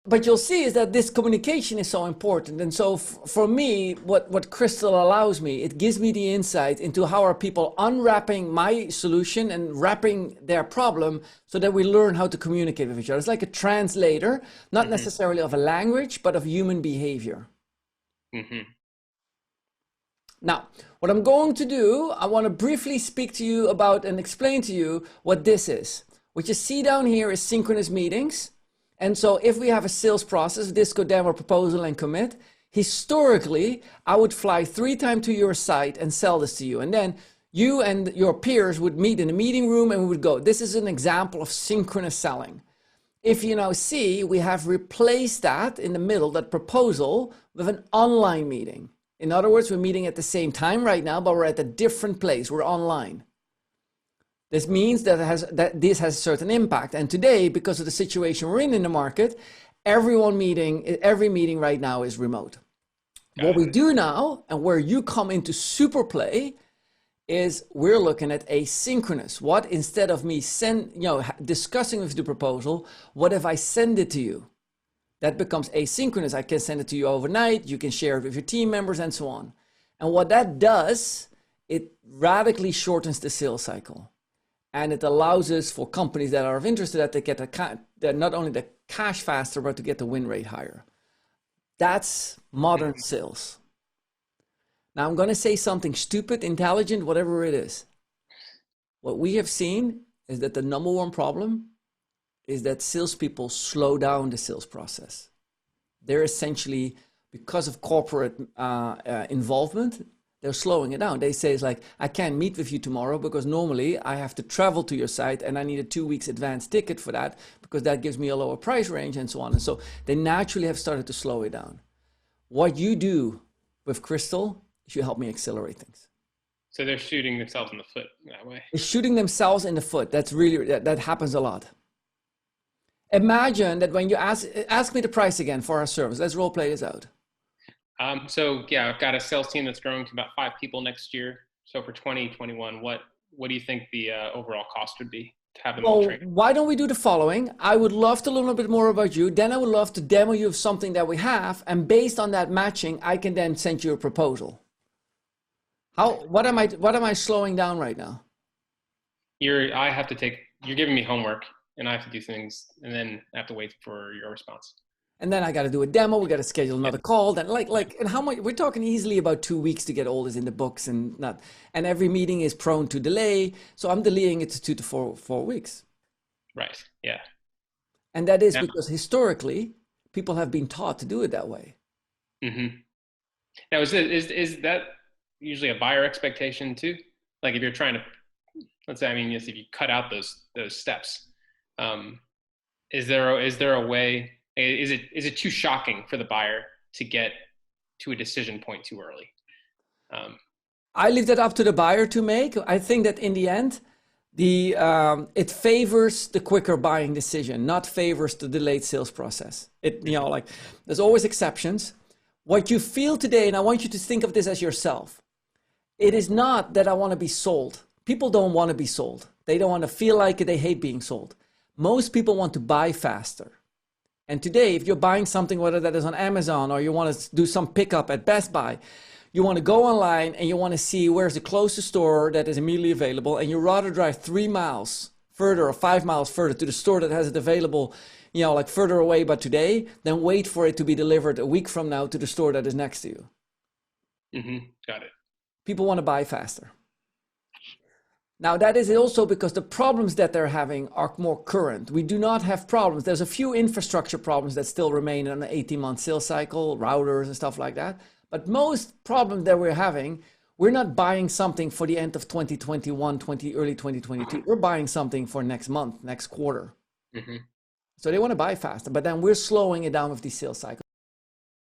but you'll see is that this communication is so important. And so for me, what Crystal allows me, it gives me the insight into how are people unwrapping my solution and wrapping their problem so that we learn how to communicate with each other. It's like a translator, not necessarily of a language, but of human behavior. Now, what I'm going to do, I want to briefly speak to you about and explain to you what this is. What you see down here is synchronous meetings. And so if we have a sales process, disco, demo, proposal, and commit, historically, I would fly 3 times to your site and sell this to you. And then you and your peers would meet in the meeting room and we would go. This is an example of synchronous selling. If you now see, we have replaced that in the middle, that proposal, with an online meeting. In other words, we're meeting at the same time right now, but we're at a different place. We're online. This means that this has a certain impact. And today, because of the situation we're in the market, every meeting right now is remote. What we do now, and where you come into super play, is we're looking at asynchronous. What, instead of me discussing with the proposal, what if I send it to you? That becomes asynchronous. I can send it to you overnight. You can share it with your team members and so on. And what that does, it radically shortens the sales cycle. And it allows us, for companies that are of interest, that they get not only the cash faster, but to get the win rate higher. That's modern sales. Now I'm going to say something stupid, intelligent, whatever it is. What we have seen is that the number one problem is that salespeople slow down the sales process. They're essentially, because of corporate involvement, they're slowing it down. They say it's like, I can't meet with you tomorrow because normally I have to travel to your site and I need a 2 weeks advance ticket for that because that gives me a lower price range and so on. And so they naturally have started to slow it down. What you do with Crystal is you help me accelerate things. So they're shooting themselves in the foot that way. They're shooting themselves in the foot. That's really, that happens a lot. Imagine that when you ask me the price again for our service. Let's role play this out. So yeah, I've got a sales team that's growing to about 5 people next year. So for 2021, what do you think the overall cost would be to have them all trained? Why don't we do the following? I would love to learn a bit more about you. Then I would love to demo you of something that we have. And based on that matching, I can then send you a proposal. What am I slowing down right now? You're giving me homework and I have to do things and then I have to wait for your response. And then I got to do a demo. We got to schedule another call. Then and how much? We're talking easily about 2 weeks to get all this in the books, and every meeting is prone to delay. So I'm delaying it to 2 to 4 weeks. Right. Yeah. And that is because historically people have been taught to do it that way. Mm-hmm. Now, is that usually a buyer expectation too? Like if you're trying to, let's say, if you cut out those steps, is there a way? Is it too shocking for the buyer to get to a decision point too early? I leave that up to the buyer to make. I think that in the end, it favors the quicker buying decision, not favors the delayed sales process. There's always exceptions. What you feel today, and I want you to think of this as yourself. It is not that I want to be sold. People don't want to be sold. They don't want to feel like it. They hate being sold. Most people want to buy faster. And today, if you're buying something, whether that is on Amazon or you want to do some pickup at Best Buy, you want to go online and you want to see where's the closest store that is immediately available. And you rather drive 3 miles further or 5 miles further to the store that has it available, further away but today, than wait for it to be delivered a week from now to the store that is next to you. Mm-hmm. Got it. People want to buy faster. Now, that is also because the problems that they're having are more current. We do not have problems. There's a few infrastructure problems that still remain on an 18-month sales cycle, routers and stuff like that. But most problems that we're having, we're not buying something for the end of 2021, early 2022. We're buying something for next month, next quarter. Mm-hmm. So they want to buy faster, but then we're slowing it down with these sales cycles.